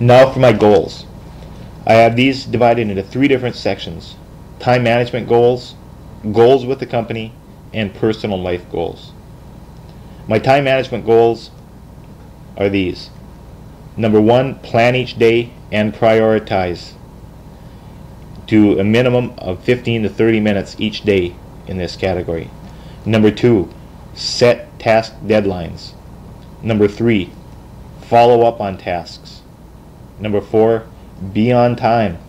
Now for my goals. I have these divided into 3 different sections: time management goals, goals with the company, and personal life goals. My time management goals are these. Number 1, plan each day and prioritize. Do a minimum of 15 to 30 minutes each day in this category. Number 2, set task deadlines. Number 3, follow up on tasks. Number 4, be on time.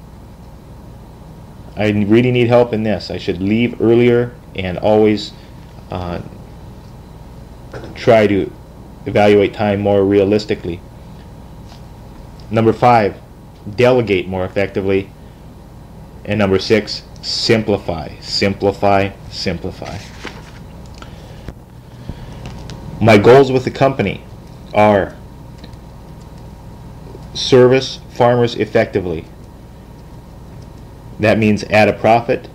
I really need help in this. I should leave earlier and always try to evaluate time more realistically. Number 5, delegate more effectively. And number 6, simplify, simplify, simplify. My goals with the company are service farmers effectively. That means at a profit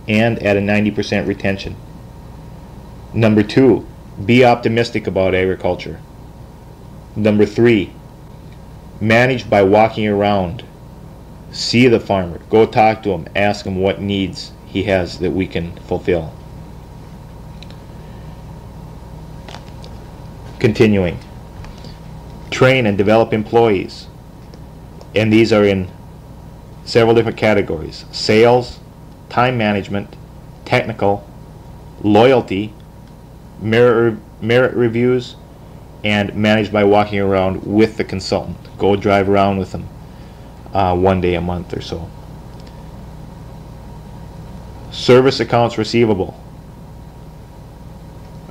and at a 90% retention. Number 2, be optimistic about agriculture. Number 3, manage by walking around. See the farmer, go talk to him, ask him what needs he has that we can fulfill. Continuing, train and develop employees, and these are in several different categories: sales, time management, technical, loyalty, merit reviews, and manage by walking around with the consultant. Go drive around with them 1 day a month or so. Service accounts receivable.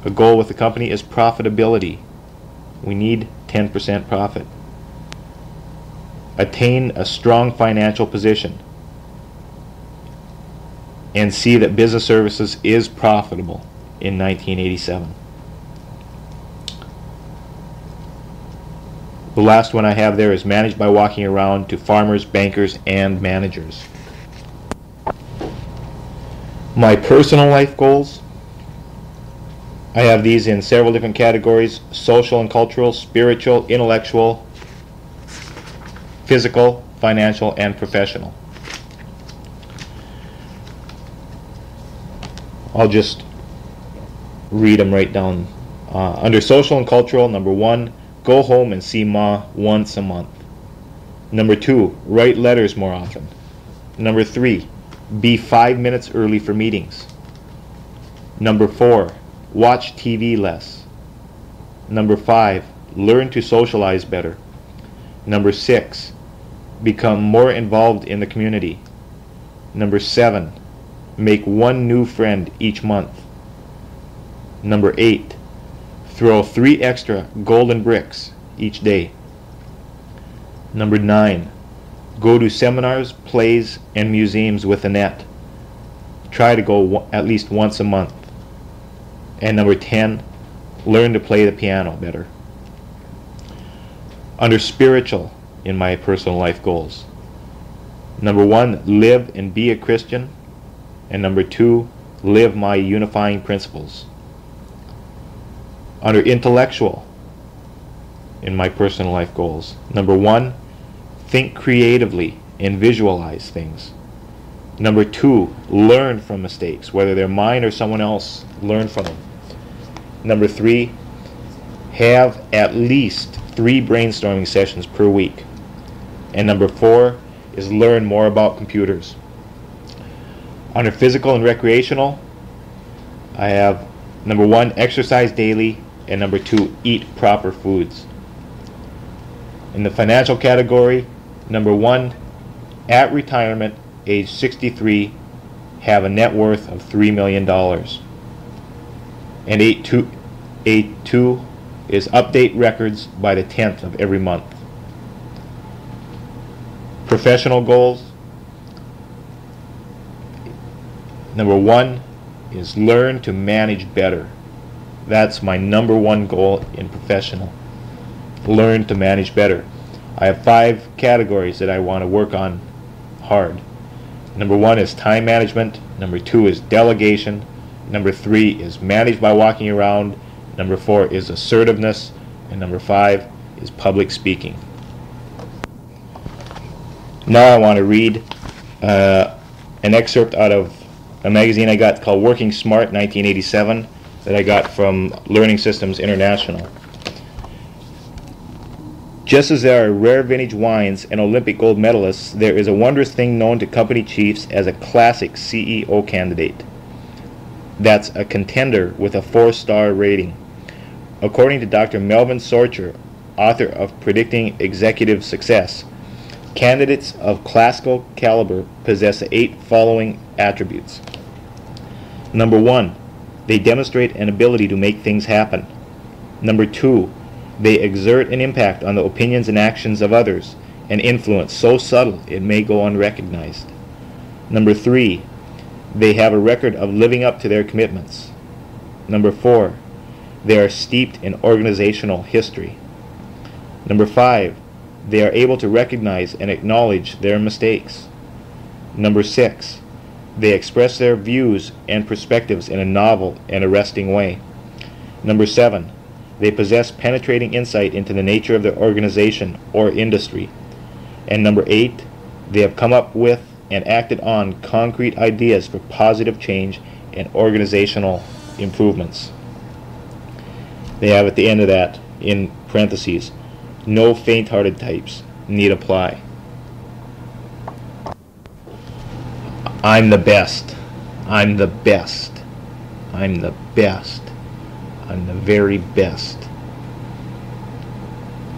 A goal with the company is profitability. We need 10% profit. Attain a strong financial position and see that business services is profitable in 1987. The last one I have there is managed by walking around to farmers, bankers, and managers. My personal life goals, I have these in several different categories: social and cultural, spiritual, intellectual, physical, financial, and professional. I'll just read them right down. Under social and cultural, number 1, go home and see Ma once a month. Number 2, write letters more often. Number 3, be 5 minutes early for meetings. Number 4, watch TV less. Number 5, learn to socialize better. Number 6, become more involved in the community. Number 7, make 1 new friend each month. Number 8, throw 3 extra golden bricks each day. Number 9, go to seminars, plays, and museums with a net. Try to go at least once a month. And number 10, learn to play the piano better. Under spiritual, in my personal life goals, number 1, live and be a Christian. And number 2, live my unifying principles. Under intellectual, in my personal life goals, number 1, think creatively and visualize things. Number 2, learn from mistakes, whether they're mine or someone else, learn from them. Number 3, have at least 3 brainstorming sessions per week. And number 4 is learn more about computers. Under physical and recreational, I have number 1, exercise daily, and number 2, eat proper foods. In the financial category, number 1, at retirement, age 63, have a net worth of $3 million. And 8.2 is update records by the 10th of every month. Professional goals, number 1 is learn to manage better. That's my number 1 goal in professional. Learn to manage better. I have 5 categories that I want to work on hard. Number 1 is time management. Number 2 is delegation. Number 3 is manage by walking around. Number 4 is assertiveness. And number 5 is public speaking. Now I want to read an excerpt out of a magazine I got called Working Smart 1987 that I got from Learning Systems International. Just as there are rare vintage wines and Olympic gold medalists, there is a wondrous thing known to company chiefs as a classic CEO candidate. That's a contender with a 4-star rating. According to Dr. Melvin Sorcher, author of Predicting Executive Success, candidates of classical caliber possess the 8 following attributes. Number 1, they demonstrate an ability to make things happen. Number 2, they exert an impact on the opinions and actions of others, an influence so subtle it may go unrecognized. Number 3, they have a record of living up to their commitments. Number 4, they are steeped in organizational history. Number 5, they are able to recognize and acknowledge their mistakes. Number 6, they express their views and perspectives in a novel and arresting way. Number 7, they possess penetrating insight into the nature of their organization or industry. And number 8, they have come up with and acted on concrete ideas for positive change and organizational improvements. They have at the end of that, in parentheses, no faint-hearted types need apply. I'm the best. I'm the best. I'm the best. I'm the very best.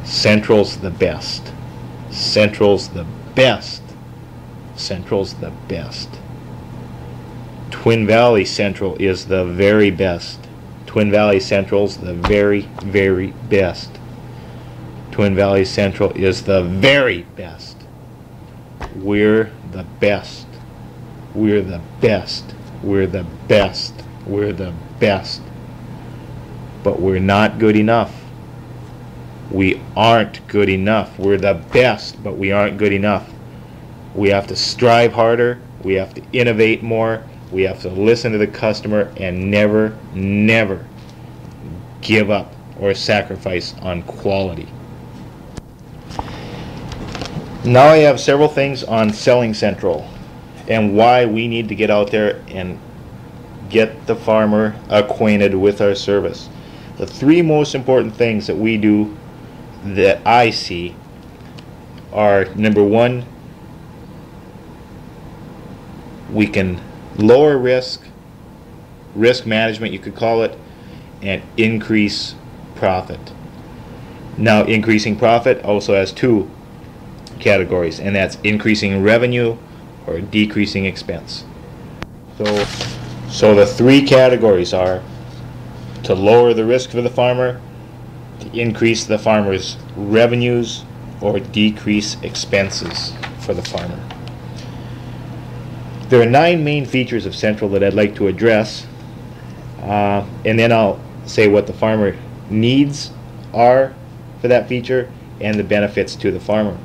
Central's the best. Central's the best. Central's the best. Twin Valley Central is the very best. Twin Valley Central's the very, very best. Twin Valley Central is the very best. We're the best. We're the best. We're the best. We're the best. But we're not good enough. We aren't good enough. We're the best, but we aren't good enough. We have to strive harder. We have to innovate more. We have to listen to the customer and never, never give up or sacrifice on quality. Now I have several things on Selling Central and why we need to get out there and get the farmer acquainted with our service. The 3 most important things that we do that I see are, number 1, we can lower risk management you could call it, and increase profit. Now increasing profit also has 2 categories, and that's increasing revenue or decreasing expense. So the 3 categories are to lower the risk for the farmer, to increase the farmer's revenues, or decrease expenses for the farmer. There are 9 main features of Central that I'd like to address, and then I'll say what the farmer needs are for that feature and the benefits to the farmer.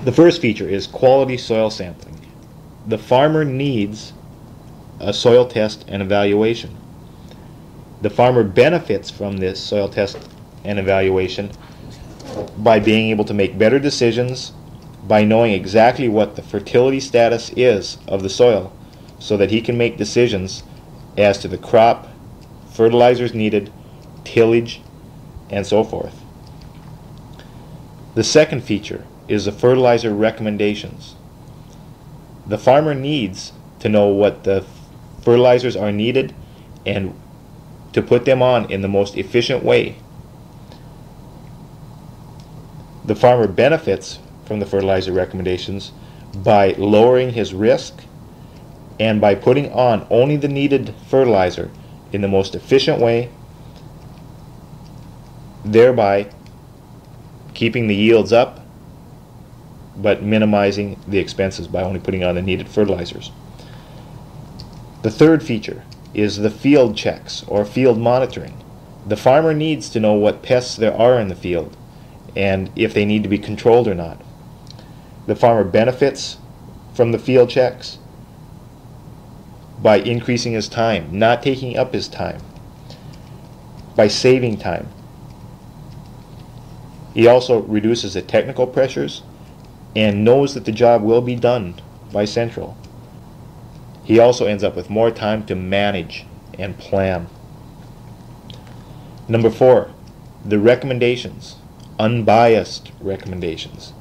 The first feature is quality soil sampling. The farmer needs a soil test and evaluation. The farmer benefits from this soil test and evaluation by being able to make better decisions, by knowing exactly what the fertility status is of the soil, so that he can make decisions as to the crop, fertilizers needed, tillage, and so forth. The second feature is the fertilizer recommendations. The farmer needs to know what the fertilizers are needed and to put them on in the most efficient way. The farmer benefits from the fertilizer recommendations by lowering his risk and by putting on only the needed fertilizer in the most efficient way, thereby keeping the yields up but minimizing the expenses by only putting on the needed fertilizers. The third feature is the field checks or field monitoring. The farmer needs to know what pests there are in the field and if they need to be controlled or not. The farmer benefits from the field checks by increasing his time, not taking up his time, by saving time. He also reduces the technical pressures and knows that the job will be done by Central. He also ends up with more time to manage and plan. Number 4, the recommendations, unbiased recommendations.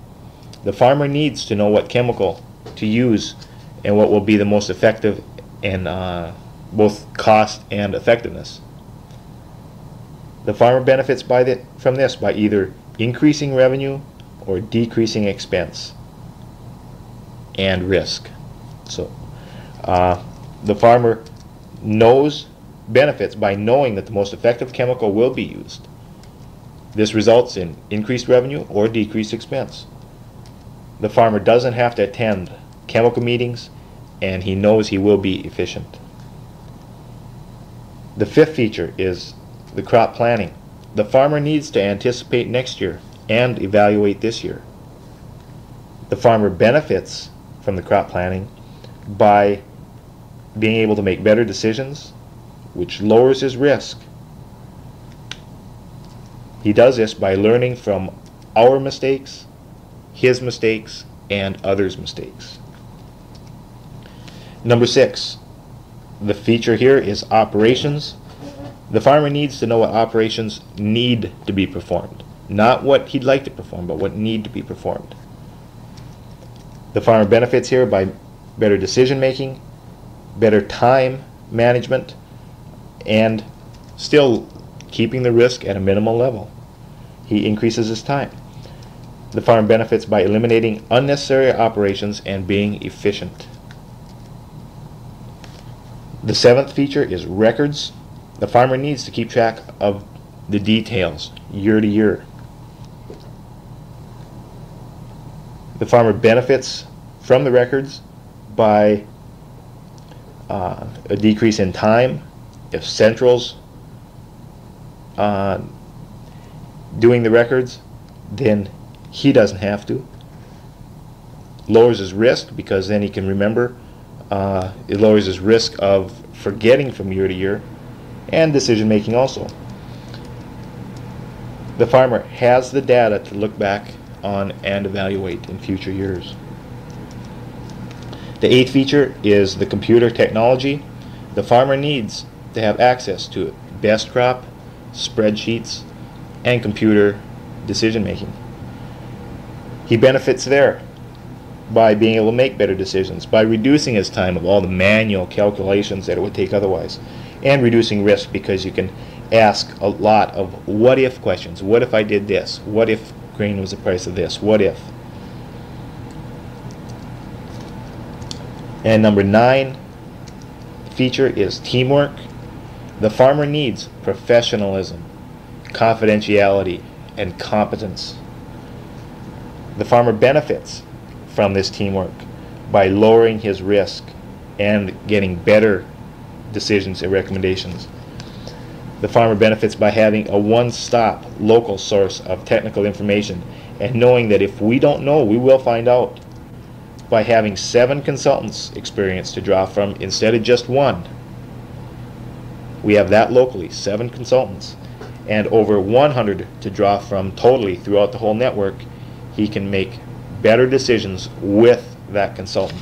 The farmer needs to know what chemical to use and what will be the most effective in both cost and effectiveness. The farmer benefits from this by either increasing revenue or decreasing expense and risk. So the farmer benefits by knowing that the most effective chemical will be used. This results in increased revenue or decreased expense. The farmer doesn't have to attend chemical meetings, and he knows he will be efficient. The 5th feature is the crop planning. The farmer needs to anticipate next year and evaluate this year. The farmer benefits from the crop planning by being able to make better decisions, which lowers his risk. He does this by learning from our mistakes, his mistakes, and others' mistakes. Number 6, the feature here is operations. The farmer needs to know what operations need to be performed. Not what he'd like to perform, but what need to be performed. The farmer benefits here by better decision making, better time management, and still keeping the risk at a minimal level. He increases his time. The farmer benefits by eliminating unnecessary operations and being efficient. The 7th feature is records. The farmer needs to keep track of the details year to year. The farmer benefits from the records by a decrease in time. If Central's doing the records, then he doesn't have to. Lowers his risk because then he can remember. It lowers his risk of forgetting from year to year, and decision making also. The farmer has the data to look back on and evaluate in future years. The 8th feature is the computer technology. The farmer needs to have access to best crop, spreadsheets, and computer decision making. He benefits there by being able to make better decisions, by reducing his time of all the manual calculations that it would take otherwise, and reducing risk because you can ask a lot of what if questions. What if I did this? What if grain was the price of this? What if? And number 9 feature is teamwork. The farmer needs professionalism, confidentiality, and competence. The farmer benefits from this teamwork by lowering his risk and getting better decisions and recommendations. The farmer benefits by having a one-stop local source of technical information and knowing that if we don't know, we will find out. By having 7 consultants' experience to draw from instead of just 1. We have that locally, 7 consultants, and over 100 to draw from totally throughout the whole network. He can make better decisions with that consultant.